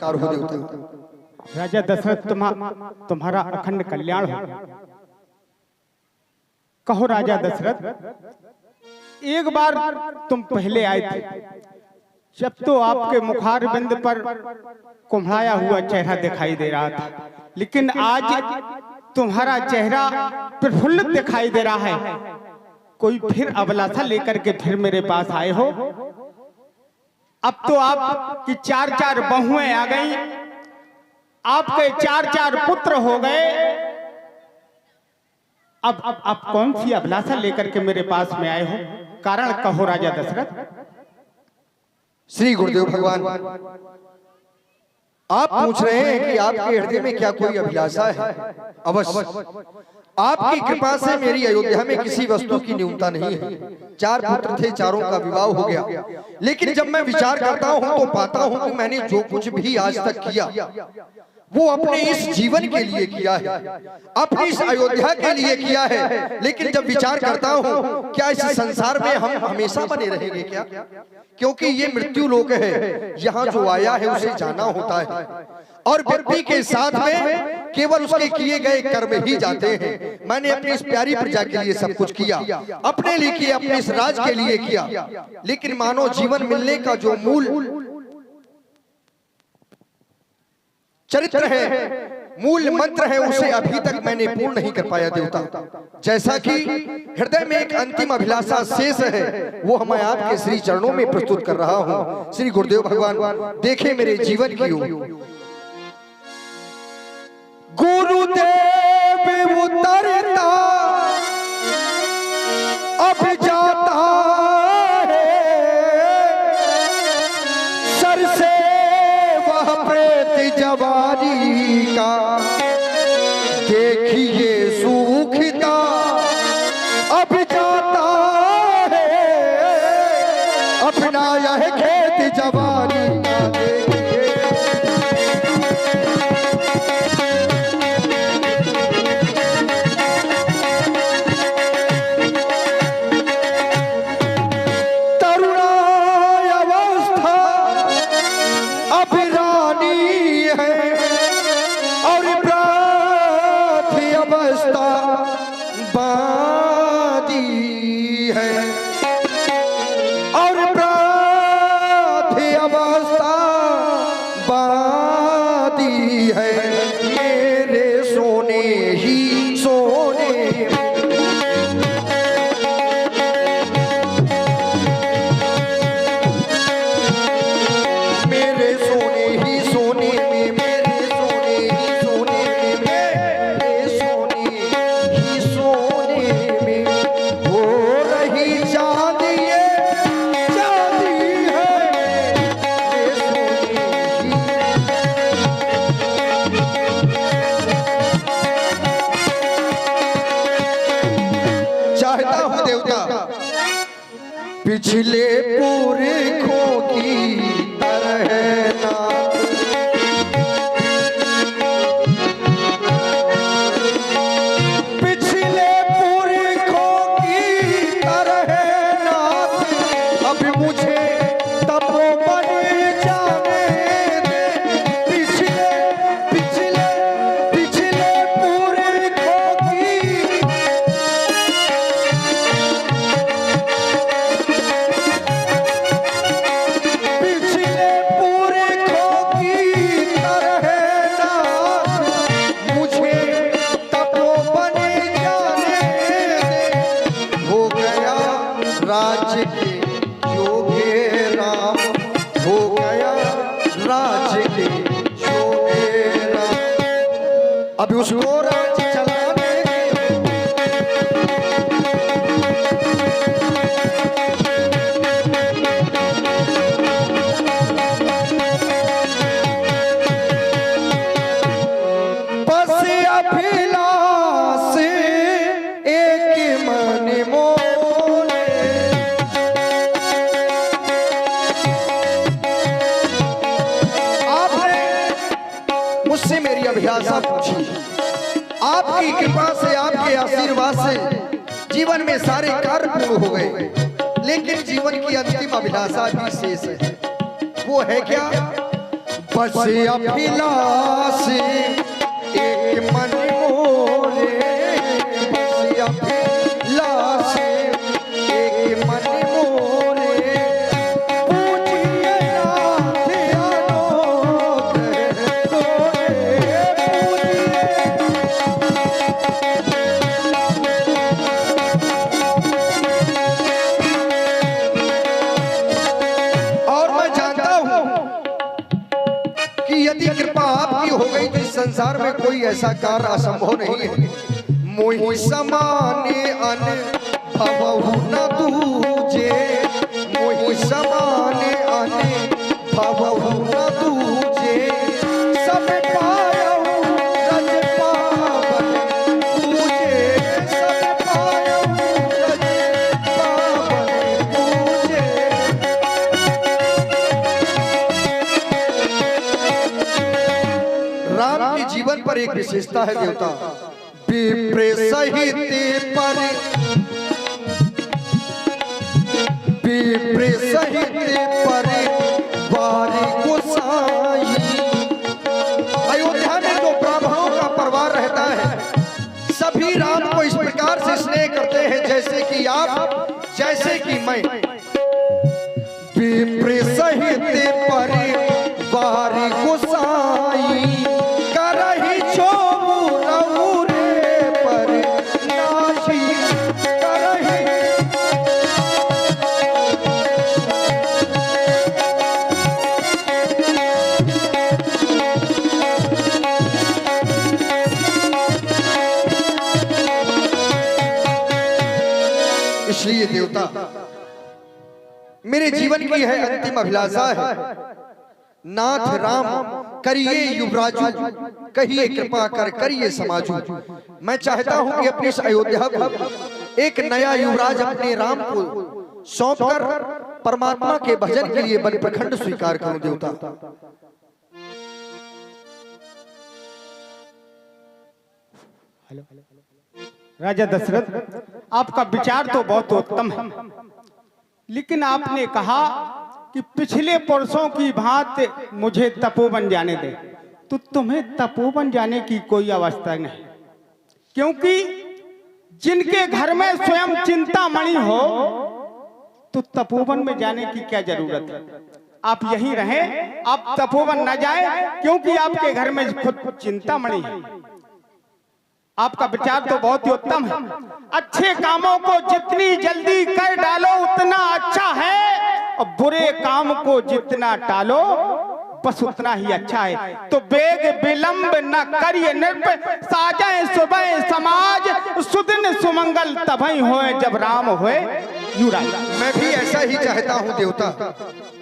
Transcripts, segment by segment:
Car हो देवता। राजा दशरथ तुम्हारा अखंड कल्याण हो। कहो राजा दशरथ, एक बार तुम पहले आए थे, जब तो आपके मुखारबिंद पर कुम्हलाया हुआ चेहरा दिखाई दे रहा था, लेकिन आज तुम्हारा चेहरा प्रफुल्लित दिखाई दे रहा है। कोई फिर अभिलाषा लेकर के फिर मेरे पास आए हो? अब तो आपकी 4-4 बहुएं आ गई, आपके 4-4 पुत्र हो गए। अब आप कौन सी अभिलाषा लेकर के मेरे पास में आए हो? कारण कहो राजा दशरथ। श्री गुरुदेव भगवान, आप पूछ रहे हैं कि आपके हृदय में क्या कोई अभिलाषा है? अवश्य, आपकी कृपा से मेरी अयोध्या में किसी वस्तु की न्यूनता नहीं है। 4 पुत्र थे, चारों का विवाह हो गया, लेकिन जब मैं विचार करता हूं तो पाता हूं कि मैंने जो कुछ भी आज तक किया वो अपने इस जीवन के लिए किया है, अपनी इस अयोध्या के लिए किया है। लेकिन जब विचार करता हूं, क्या इस संसार में हम हमेशा बने रहेंगे क्या? क्योंकि ये मृत्यु लोक है, यहाँ जो आया है उसे जाना होता है, और व्यक्ति के साथ में केवल उसके किए गए कर्म ही जाते हैं। मैंने अपनी इस प्यारी प्रजा के लिए सब कुछ किया, अपने लिए किया, अपने इस राज के लिए किया, लेकिन मानो जीवन मिलने का जो मूल चरित्र है, मूल मंत्र है, उसे अभी तक मैंने पूर्ण नहीं कर पाया देवता। जैसा कि हृदय में एक अंतिम अभिलाषा शेष है, वो मैं आपके श्री चरणों में प्रस्तुत कर रहा हूं। श्री गुरुदेव भगवान देखे मेरे जीवन की ओर। गुरुदेव उतरता अब जाता है, सर से वह प्रेत जवानी का, देखिए सूखता अब जाता है, अपना यह खेत जवानी का देखिए। तरुणाई अवस्था अब रानी है, और प्राथ अवस्था बादी है, और प्राथ अवस्था बादी है। मेरे सोने ही सोने मेरे सोने ही सोने में, मेरे सोने ही सोने में, मेरे सोने ही सोने में हो रही चांदी चांदी है। मेरे सोने ही चाहता हूँ देवता, पिछले पुरखों की तरह ना पिछले पुरखों की तरह ना, अब मुझे तपोवन जाने दे। पिछले पिछले पिछले पुरखों की पिछले पुरखों की तरह ना, मुझे तपोवन जाने दे। हो गया राज्य के योगे राम, हो गया राज्य के योगे राम। अब उसको राज्य चलाने बस अभिलाष एक मन मोले। आपने मुझसे मेरी अभिलाषा पूछी, आपकी कृपा से, आपके आशीर्वाद से जीवन में सारे कार्य पूर्ण हो गए, लेकिन जीवन की अंतिम अभिलाषा भी शेष है। वो है क्या? बस अभिलाष एक मन मोरे, बस अभिलाष एक मन मोरे, पूजिए नाथ अनोख तोरे, पूजिए। और मैं जानता हूं कि यदि कृपा आपकी हो गई तो इस संसार में कोई ऐसा कार्य असंभव नहीं है। मोहि समाने अनुभवहु न दूजे, मोहि समाने अनुभवहु न दूजे, सब पायहु रज पावन पूजे, सब पायहु रज पावन पूजे। राम के जीवन पर एक विशेषता है देवता, विप्र सहित पर, विप्र सहित पर वारी गोसाई। अयोध्या में जो ब्राह्मणों का परिवार रहता है सभी राम को इस प्रकार से स्नेह करते हैं जैसे कि आप, जैसे कि मैं। विप्र सहित पर वारी गोसाई, करहि छोमु रउरे पर नाशी, करहि। इसलिए देवता मेरे जीवन की है अंतिम अभिलाषा है, नाथ राम करिए युवराजू, कहिए कृपा कर करिए समाजू। मैं चाहता हूं कि अपनी इस अयोध्या को एक नया युवराज अपने राम को सौंपकर परमात्मा के भजन के लिए बन प्रखंड स्वीकार करूं देवता। राजा दशरथ, आपका विचार तो बहुत उत्तम है, लेकिन आपने कहा कि पिछले पुरुषों की भांति मुझे तपोवन जाने दे, तो तुम्हें तपोवन जाने की कोई अवस्था नहीं, क्योंकि जिनके घर में स्वयं चिंतामणि हो तो तपोवन में जाने की क्या जरूरत है। आप यहीं रहें, आप तपोवन न जाएं, क्योंकि आपके घर में खुद चिंतामणि है। आपका विचार तो बहुत ही उत्तम है। अच्छे कामों को जितनी जल्दी कर डालो उतना अच्छा है, और बुरे काम को जितना टालो बस उतना ही अच्छा है। तो बेग विलंब न करिए नृप, साजे सुबह समाज, सुदिन सुमंगल तभई होए जब राम होए युवराज। मैं भी ऐसा ही चाहता हूं देवता,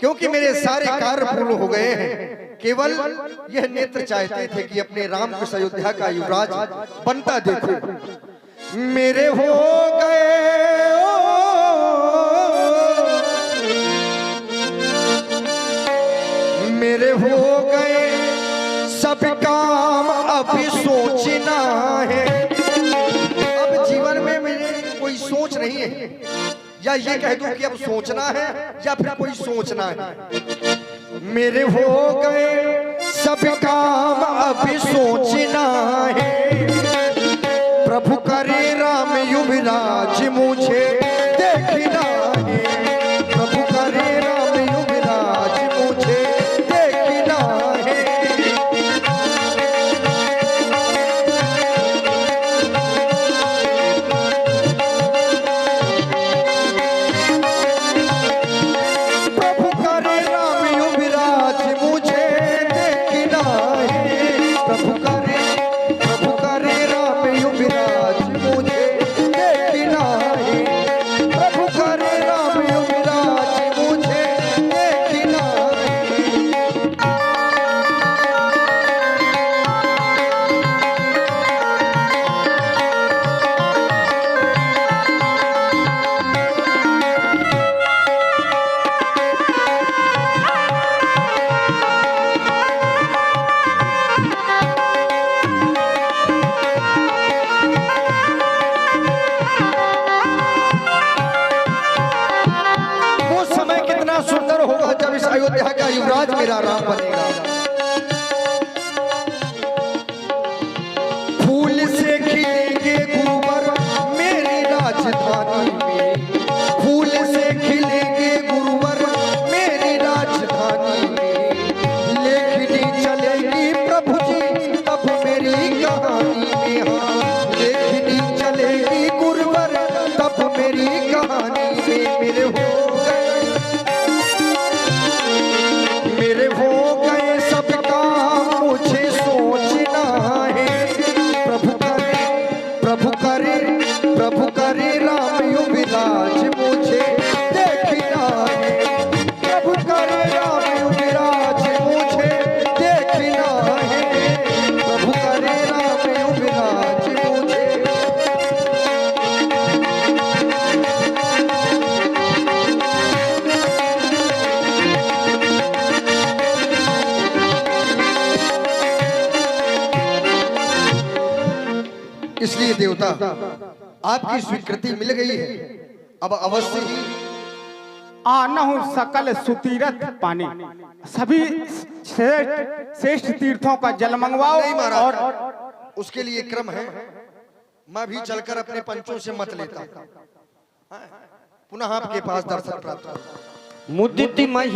क्योंकि मेरे सारे कार्य पूर्ण हो गए हैं। केवल यह नेत्र चाहते थे कि अपने राम को अयोध्या का युवराज बनता देखो। मेरे हो गए मेरे हो गए सब काम, अभी सोचना है। अब जीवन में मेरे कोई सोच नहीं है, या ये कह दूं कि अब सोचना है या फिर कोई सोचना है। मेरे हो गए सब काम, अभी सोचना है। प्रभु करे राम युवराज मुझे देखना है, प्रभु करे राम युवराज मुझे देखना है। प्रभु करे राम युवराज मुझे देखना है, प्रभु करे राम युवराज मुझे देखना है। इसलिए देवता आपकी स्वीकृति मिल गई है, अब अवश्य ही आनहु सकल सुतीरथ पानी, सभी श्रेष्ठ तीर्थों का जल मंगवाओ। नहीं महाराज, और उसके लिए क्रम है, मैं भी चलकर अपने पंचों से मत लेता, पुनः आपके पास दर्शन प्राप्त होगा। मुदित मही